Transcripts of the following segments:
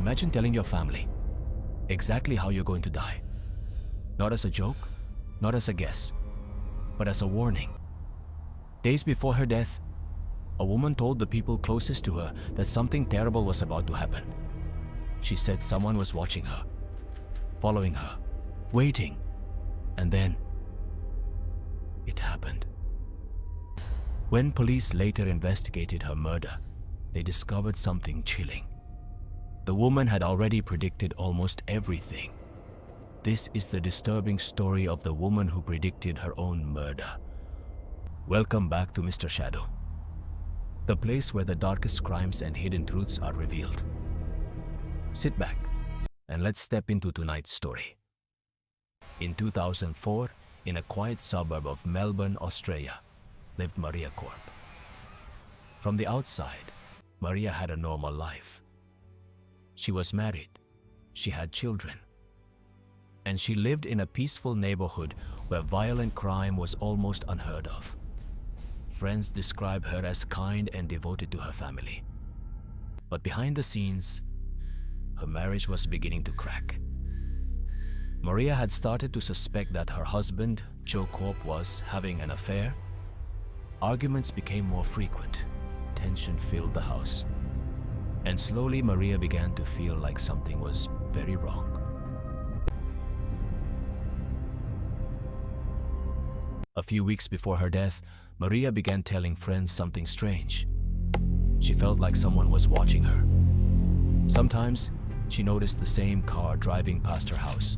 Imagine telling your family exactly how you're going to die. Not as a joke, not as a guess, but as a warning. Days before her death, a woman told the people closest to her that something terrible was about to happen. She said someone was watching her, following her, waiting, and then it happened. When police later investigated her murder, they discovered something chilling. The woman had already predicted almost everything. This is the disturbing story of the woman who predicted her own murder. Welcome back to Mr. Shadow, the place where the darkest crimes and hidden truths are revealed. Sit back and let's step into tonight's story. In 2004, in a quiet suburb of Melbourne, Australia, lived Maria Korp. From the outside, Maria had a normal life. She was married, she had children, and she lived in a peaceful neighborhood where violent crime was almost unheard of. Friends describe her as kind and devoted to her family. But behind the scenes, her marriage was beginning to crack. Maria had started to suspect that her husband, Joe Korp, was having an affair. Arguments became more frequent. Tension filled the house. And slowly Maria began to feel like something was very wrong. A few weeks before her death, Maria began telling friends something strange. She felt like someone was watching her. Sometimes, she noticed the same car driving past her house.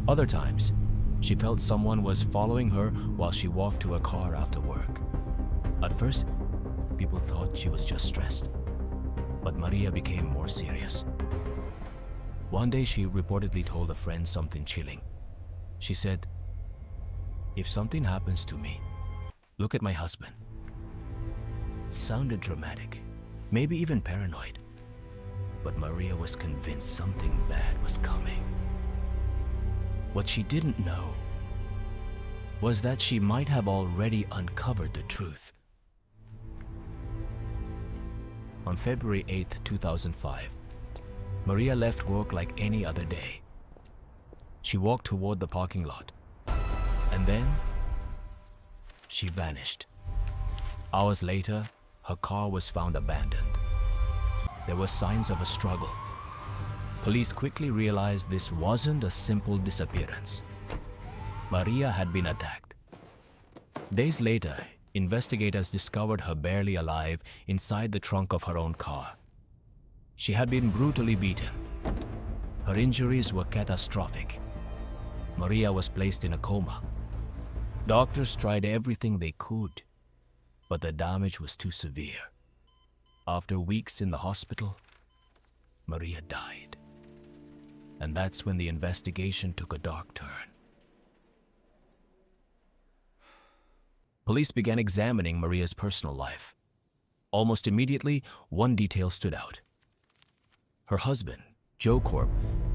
Other times, she felt someone was following her while she walked to a car after work. At first, people thought she was just stressed. But Maria became more serious. One day she reportedly told a friend something chilling. She said, "If something happens to me, look at my husband." It sounded dramatic, maybe even paranoid. But Maria was convinced something bad was coming. What she didn't know was that she might have already uncovered the truth. On February 8, 2005, Maria left work like any other day. She walked toward the parking lot, and then she vanished. Hours later, her car was found abandoned. There were signs of a struggle. Police quickly realized this wasn't a simple disappearance. Maria had been attacked. Days later, investigators discovered her barely alive inside the trunk of her own car. She had been brutally beaten. Her injuries were catastrophic. Maria was placed in a coma. Doctors tried everything they could, but the damage was too severe. After weeks in the hospital, Maria died. And that's when the investigation took a dark turn. Police began examining Maria's personal life. Almost immediately, one detail stood out. Her husband, Joe Korp,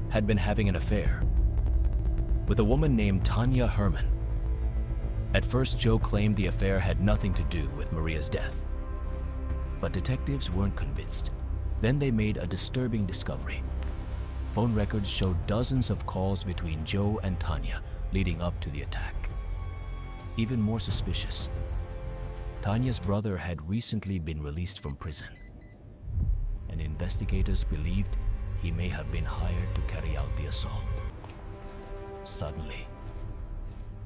had been having an affair with a woman named Tanya Herman. At first, Joe claimed the affair had nothing to do with Maria's death. But detectives weren't convinced. Then they made a disturbing discovery. Phone records showed dozens of calls between Joe and Tanya leading up to the attack. Even more suspicious, Tanya's brother had recently been released from prison, and investigators believed he may have been hired to carry out the assault. Suddenly,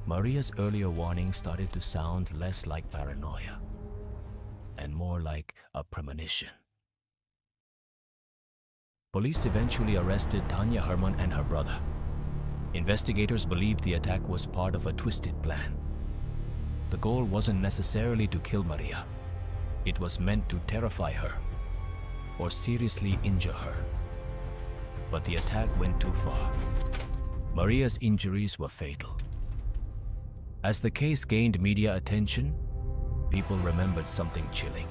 Maria's earlier warnings started to sound less like paranoia and more like a premonition. Police eventually arrested Tanya Herman and her brother. Investigators believed the attack was part of a twisted plan. The goal wasn't necessarily to kill Maria. It was meant to terrify her or seriously injure her. But the attack went too far. Maria's injuries were fatal. As the case gained media attention, people remembered something chilling.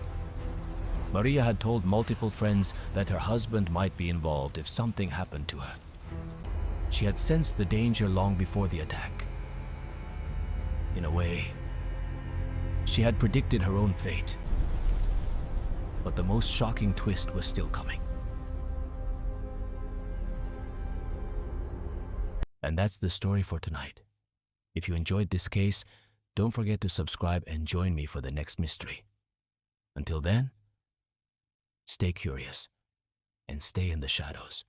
Maria had told multiple friends that her husband might be involved if something happened to her. She had sensed the danger long before the attack. In a way, she had predicted her own fate. But the most shocking twist was still coming. And that's the story for tonight. If you enjoyed this case, don't forget to subscribe and join me for the next mystery. Until then, stay curious and stay in the shadows.